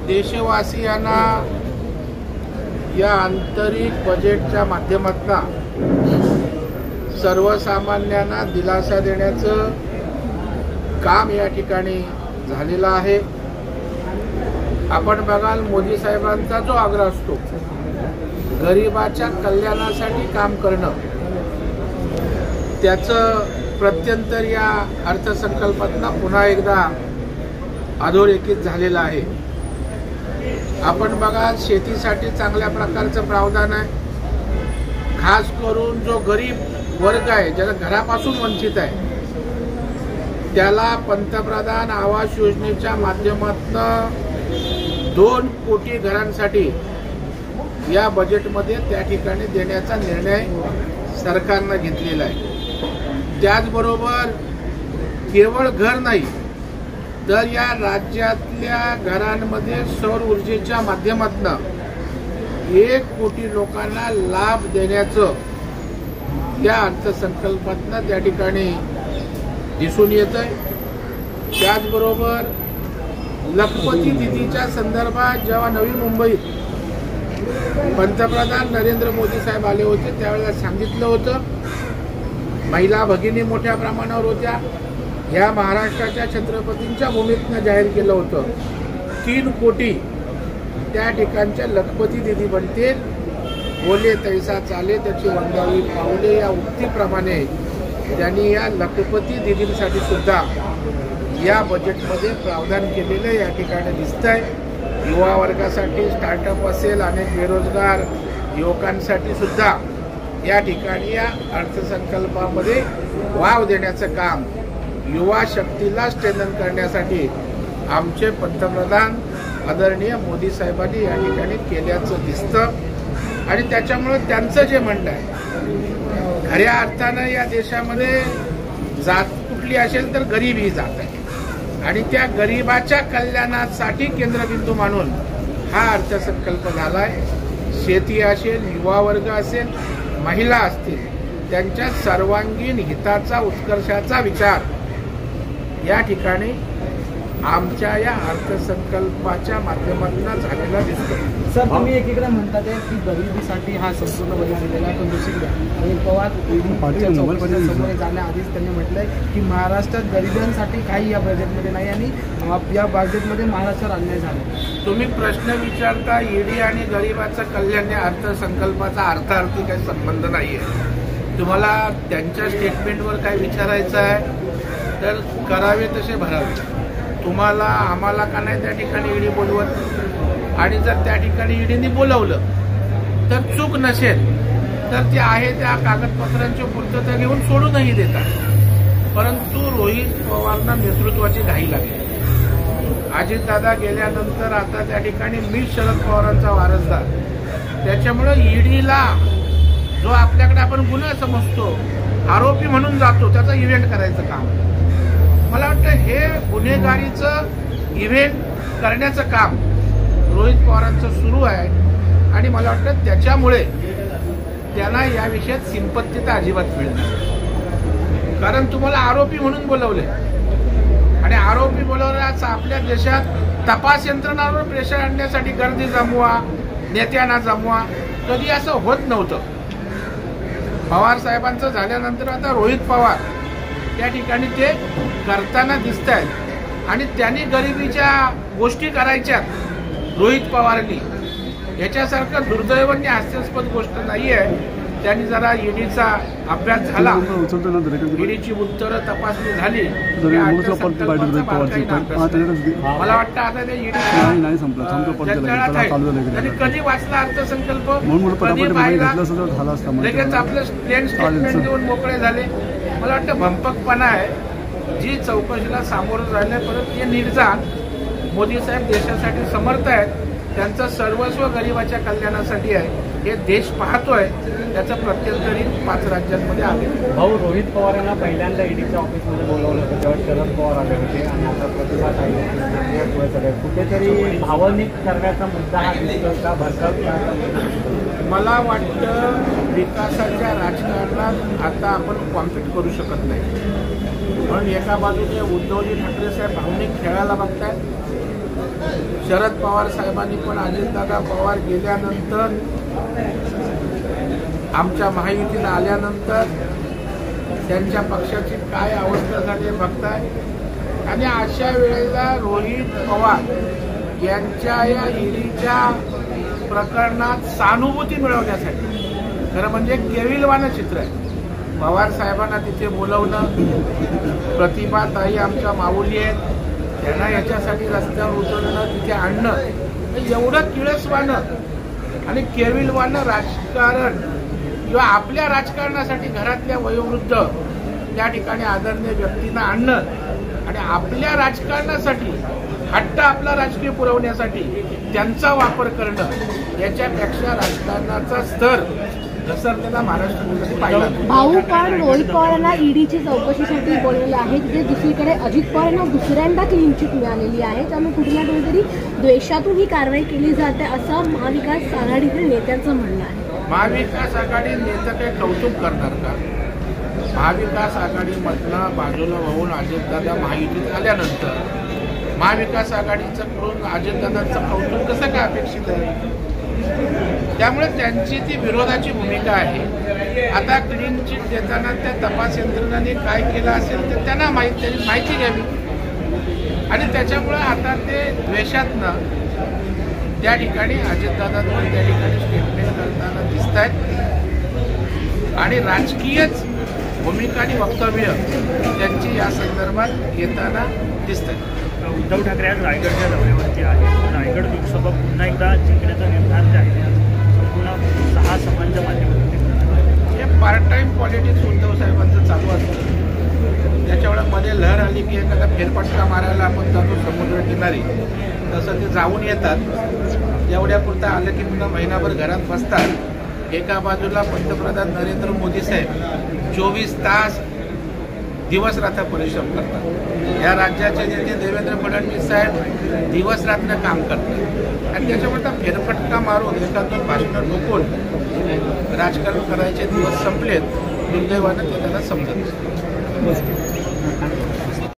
देशवासियांना या आंतरिक बजेटच्या माध्यमातून सर्वसामान्यांना दिलासा देण्याचं काम या ठिकाणी झालेलं आहे। आपण बघाल मोदी साहेबांचा जो आग्रह असतो गरिबाच्या कल्याणासाठी काम करणं, त्याचं प्रत्यंतर या अर्थसंकल्पातून पुन्हा एकदा अधोरेखित झालेलं आहे। आपण बघा शेतीसाठी चांगल्या प्रकारचं प्रावधान आहे। खास करून जो गरीब वर्ग आहे, ज्याला घरापासून वंचित आहे, त्याला पंतप्रधान आवास योजनेच्या माध्यमातून 2 कोटी घरांसाठी या बजेटमध्ये त्या ठिकाणी देण्याचा निर्णय सरकारने घेतलेला आहे। त्याचबरोबर केवळ घर नाही तर या राज्यातल्या घरांमध्ये सौर ऊर्जेच्या माध्यमातून 1 कोटी लोकांना लाभ देण्याचं या अर्थसंकल्पातून त्या ठिकाणी दिसून येत आहे। त्याचबरोबर लखपती दिदीच्या संदर्भात जेव्हा नवी मुंबईत पंतप्रधान नरेंद्र मोदी साहेब आले होते त्यावेळेला सांगितलं होतं, महिला भगिनी मोठ्या प्रमाणावर होत्या। या महाराष्ट्राच्या छत्रपतींच्या भूमीतनं जाहीर केलं होतं 3 कोटी त्या ठिकाणच्या लखपती दिदी बनतील। बोले तैसा चाले त्याची वंदावी पावले या उक्तीप्रमाणे त्यांनी या लखपती दिदींसाठी सुद्धा या बजेटमध्ये प्रावधान केलेलं या ठिकाणी दिसतंय। युवा वर्गासाठी स्टार्टअप असेल, अनेक बेरोजगार युवकांसाठी सुद्धा या ठिकाणी या अर्थसंकल्पामध्ये वाव देण्याचं काम, युवा शक्तीला स्ट्रेंथन करण्यासाठी आमचे पंतप्रधान आदरणीय मोदी साहेबांनी या ठिकाणी केल्याचं दिसतं। आणि त्याच्यामुळे त्यांचं जे म्हणणं आहे, खऱ्या अर्थानं या देशामध्ये जात कुठली असेल तर गरीब ही जात आहे आणि त्या गरिबाच्या कल्याणासाठी केंद्रबिंदू मानून हा अर्थसंकल्प झालाय। शेती असेल, युवा वर्ग असेल, महिला असतील, त्यांच्या सर्वांगीण हिताचा, उत्कर्षाचा विचार या ठिकाणी आमच्या या अर्थसंकल्पाच्या माध्यमातून झालेला दिसतो। सर, तुम्ही एकीकडे म्हणतात की गरिबीसाठी हा संपूर्ण बजेट दिलेला आहे, पण दुसरीकडे अनिल पवार समोर जाण्याआधीच त्यांनी म्हटलंय की महाराष्ट्रात गरिबांसाठी काही या बजेटमध्ये नाही आणि या बजेटमध्ये महाराष्ट्रावर अन्याय झाला। तुम्ही प्रश्न विचारता ईडी आणि गरिबाचं कल्याण या अर्थसंकल्पाचा अर्थार्थी काही संबंध नाहीये। तुम्हाला त्यांच्या स्टेटमेंटवर काय विचारायचं आहे तर करावे तसे भरावे। तुम्हाला आम्हाला का नाही त्या ठिकाणी ईडी बोलवत, आणि जर त्या ठिकाणी ईडीने बोलवलं तर चूक नसेल तर ते आहे त्या कागदपत्रांची पूर्तता घेऊन सोडूनही देतात। परंतु रोहित पवारांना नेतृत्वाची घाई लागली। अजितदादा गेल्यानंतर आता त्या ठिकाणी मी शरद पवारांचा वारसदार, त्याच्यामुळे ईडीला जो आपल्याकडे आपण गुन्हा समजतो, आरोपी म्हणून जातो, त्याचा इव्हेंट करायचं काम, मला वाटतं हे गुन्हेगारीचं इव्हेंट करण्याचं काम रोहित पवारांचं सुरू आहे। आणि मला वाटतं त्याच्यामुळे त्यांना या विषयात सिंपत्ती तर अजिबात मिळणार, कारण तुम्हाला आरोपी म्हणून बोलवले आणि आरोपी बोलवल्याच आपल्या देशात तपास यंत्रणांवर प्रेशर आणण्यासाठी गर्दी जमवा, नेत्यांना जमवा, कधी असं होत नव्हतं। पवार साहेबांचं झाल्यानंतर आता रोहित पवार त्या ठिकाणी ते करताना दिसत आहेत आणि त्यांनी गरिबीच्या गोष्टी करायच्यात रोहित पवारांनी, याच्यासारखं दुर्दैव आणि हास्यास्पद गोष्ट नाही आहे। त्यांनी जरा ईडीचा अभ्यास झाला, ईडीची उत्तरं तपासणी झाली, मला वाटतं आता ते ईडी त्यांनी कधी वाचला अर्थसंकल्प, कधी पाहिला, लगेच आपलं प्लेन स्टेटमेंट देऊन मोकळे झाले। मला वाटतं भंपकपणा आहे। जी चौकशीला सामोरं राहिले परत ते निर्जाण मोदी साहेब देशासाठी समर्थ आहेत, त्यांचं सर्वस्व गरिबाच्या कल्याणासाठी आहे, हे देश पाहतोय, त्याचं प्रत्यंतरी 5 राज्यांमध्ये आले। भाऊ, रोहित पवार यांना पहिल्यांदा ईडीच्या ऑफिसमध्ये बोलावलं होतं तेव्हा शरद पवार आले होते आणि आता प्रतिभा ताई, कुठेतरी भावनिक करण्याचा मुद्दा हा दिसतो का भरकम? मला वाटतं विकासाच्या राजकारणात आता आपण कॉम्पीट करू शकत नाही, म्हणून एका बाजूने उद्धवजी ठाकरे साहेब भावनिक खेळायला बघतायत, शरद पवार साहेबांनी पण अजितदादा पवार गेल्यानंतर, आमच्या महायुतीला आल्यानंतर त्यांच्या पक्षाची काय अवस्था झाली बघताय. आणि अशा वेळेला रोहित पवार यांच्या या ईडीच्या प्रकरणात सहानुभूती मिळवण्यासाठी खरं म्हणजे केविलवाणं चित्र आहे. पवार साहेबांना तिथे बोलवणं, प्रतिभाताई आमच्या माऊली आहेत त्यांना याच्यासाठी रस्त्यावर उतरवणं, तिथे आणणं, एवढं किळसवाणं आणि केविलवाणं राजकारण किंवा आपल्या राजकारणासाठी घरातल्या वयोवृद्ध त्या ठिकाणी आदरणीय व्यक्तींना आणणं आणि आपल्या राजकारणासाठी हट्ट आपला राजकीय पुरवण्यासाठी त्यांचा वापर करणं, याच्यापेक्षा राजकारणाचा स्तर घसरलेला महाराष्ट्रामध्ये पाहिला. भाऊ पण रोहित पवारांना ईडीची चौकशीसाठी बोलवले आहे, तिथे दुसरीकडे अजित पवारांना दुसऱ्यांदा क्लीन चिट मिळालेली आहे, त्यामुळे कुठे ना कुठेतरी द्वेषातून ही कारवाई केली जाते असं महाविकास आघाडीतील नेत्यांचं म्हणणं आहे. महाविकास आघाडी नेते काही कौतुक करणार का? महाविकास आघाडीमधनं बाजूला होऊन अजितदादा महायुतीत आल्यानंतर महाविकास आघाडीचं कडून अजितदादांचं कौतुक कसं काय अपेक्षित आहे? त्यामुळे त्यांची ती विरोधाची भूमिका आहे. आता क्लीन चिट देताना त्या तपास यंत्रणाने काय केलं असेल तर त्यांना माहिती घ्यावी आणि त्याच्यामुळे आता ते द्वेषातनं त्या ठिकाणी अजितदादांवर त्या ठिकाणी स्टेटमेंट करताना दिसत आहेत आणि राजकीयच भूमिका आणि वक्तव्य त्यांची या संदर्भात येताना दिसत आहेत. उद्धव ठाकरे आज रायगडच्या दौऱ्यावरती आहे. रायगड लोकसभा पुन्हा एकदा जिंकण्याचा निर्धार जे आहे संपूर्ण 6 सभांच्या माध्यमातून हे पार्ट टाइम पॉलिटिक्स उद्धव साहेबांचं चालू असतं. त्याच्यावेळेला मध्ये लहर आली की एखादा फेरफटका मारायला आपण जातो समुद्रकिनारी, तसं ते जाऊन येतात. एवढ्यापुरतं आलं की पुन्हा महिनाभर घरात बसतात. एका बाजूला पंतप्रधान नरेंद्र मोदी साहेब 24 तास दिवस रात्र परिश्रम करतात. या राज्याचे नेते देवेंद्र फडणवीस साहेब दिवस रात्र काम करतात आणि त्याच्यामुळे फेरफटका मारून एखादून भाषणं ढोकून राजकारण करायचे दिवस संपलेत. दुर्दैवानं ते त्यांना समजत.